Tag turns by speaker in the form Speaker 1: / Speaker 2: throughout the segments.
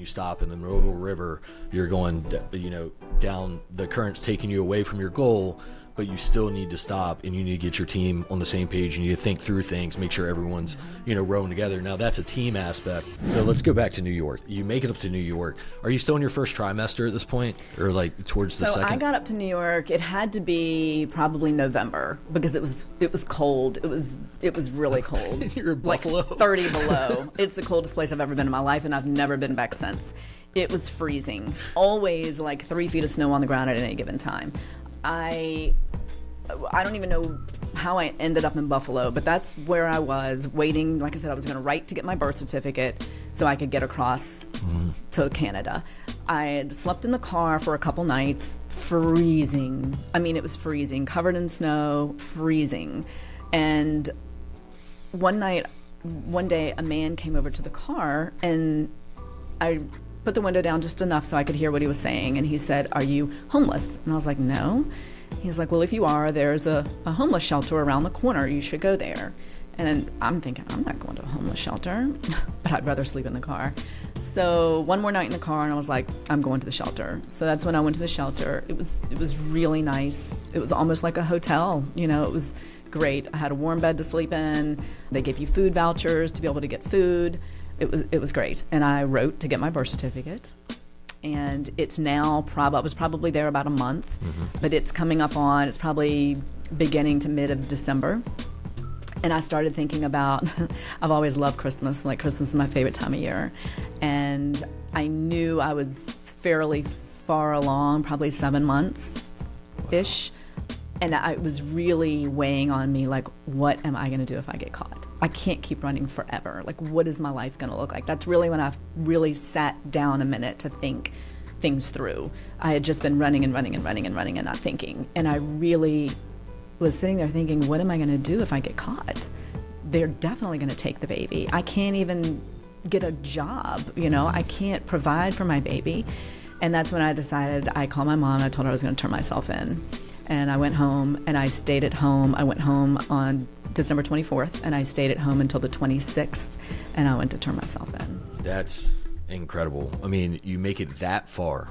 Speaker 1: You stop in the middle of a river, you're going, down, the current's taking you away from your goal, but you still need to stop and you need to get your team on the same page. You need to think through things, make sure everyone's, rowing together. Now that's a team aspect. So let's go back to New York. You make it up to New York. Are you still in your first trimester at this point, or like towards the second?
Speaker 2: So I got up to New York. It had to be probably November because it was cold. It was really cold.
Speaker 1: You're in Buffalo.
Speaker 2: Like 30 below. It's the coldest place I've ever been in my life, and I've never been back since. It was freezing. Always like 3 feet of snow on the ground at any given time. I don't even know how I ended up in Buffalo, but that's where I was waiting. Like I said, I was going to write to get my birth certificate so I could get across to Canada. I had slept in the car for a couple nights, freezing. I mean, it was freezing, covered in snow, freezing. And one day, a man came over to the car, and I put the window down just enough so I could hear what he was saying. And he said, "Are you homeless?" And I was like, "No." He's like, "Well, if you are, there's a homeless shelter around the corner. You should go there." And I'm thinking, I'm not going to a homeless shelter, but I'd rather sleep in the car. So one more night in the car, and I was like, I'm going to the shelter. So that's when I went to the shelter. It was really nice. It was almost like a hotel. It was great. I had a warm bed to sleep in. They gave you food vouchers to be able to get food. It was great. And I wrote to get my birth certificate. And it's now I was probably there about a month, but it's coming up on, it's probably beginning to mid of December. And I started thinking about, I've always loved Christmas. Like, Christmas is my favorite time of year. And I knew I was fairly far along, probably 7 months-ish. And it was really weighing on me, like, what am I going to do if I get caught? I can't keep running forever. Like, what is my life going to look like? That's really when I really sat down a minute to think things through. I had just been running and not thinking. And I really was sitting there thinking, what am I going to do if I get caught? They're definitely going to take the baby. I can't even get a job, I can't provide for my baby. And that's when I decided, I called my mom, and I told her I was going to turn myself in. And I went home, and I stayed at home. I went home on December 24th, and I stayed at home until the 26th, and I went to turn myself in.
Speaker 1: That's incredible. I mean, you make it that far,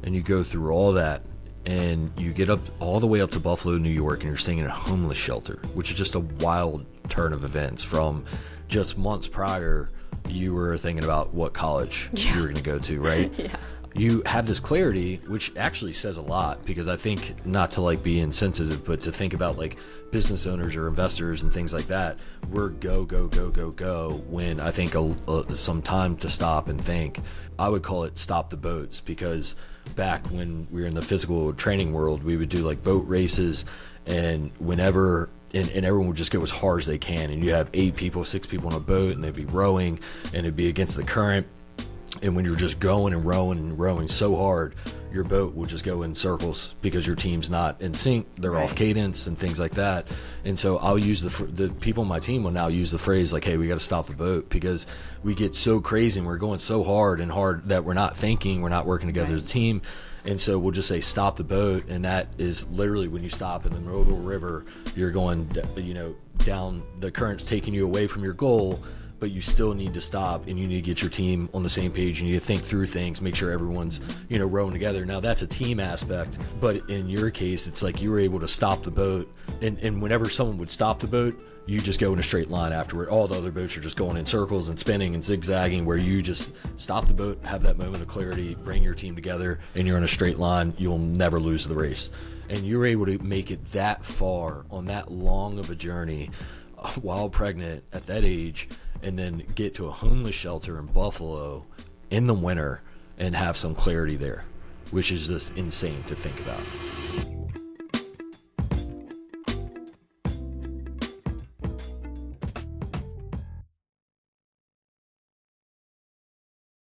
Speaker 1: and you go through all that, and you get up all the way up to Buffalo, New York, and you're staying in a homeless shelter, which is just a wild turn of events. From just months prior, you were thinking about what college you were going to go to, right?
Speaker 2: Yeah.
Speaker 1: You have this clarity, which actually says a lot, because I think, not to like be insensitive, but to think about like business owners or investors and things like that, we're go, go, go, go, go, when I think some time to stop and think. I would call it stop the boats, because back when we were in the physical training world, we would do like boat races, and whenever and everyone would just go as hard as they can, and you have 8 people, 6 people on a boat, and they'd be rowing, and it'd be against the current. And when you're just going and rowing so hard, your boat will just go in circles because your team's not in sync. They're off cadence and things like that. And so I'll use the people on my team will now use the phrase like, hey, we got to stop the boat, because we get so crazy and we're going so hard that we're not thinking, we're not working together as a team. And so we'll just say, stop the boat. And that is literally when you stop in the middle of a river, you're going, down, the current's taking you away from your goal, but you still need to stop, and you need to get your team on the same page. You need to think through things, make sure everyone's, rowing together. Now that's a team aspect, but in your case, it's like you were able to stop the boat, and whenever someone would stop the boat, you just go in a straight line afterward. All the other boats are just going in circles and spinning and zigzagging, where you just stop the boat, have that moment of clarity, bring your team together, and you're in a straight line. You'll never lose the race. And you're able to make it that far on that long of a journey while pregnant at that age, and then get to a homeless shelter in Buffalo in the winter and have some clarity there, which is just insane to think about.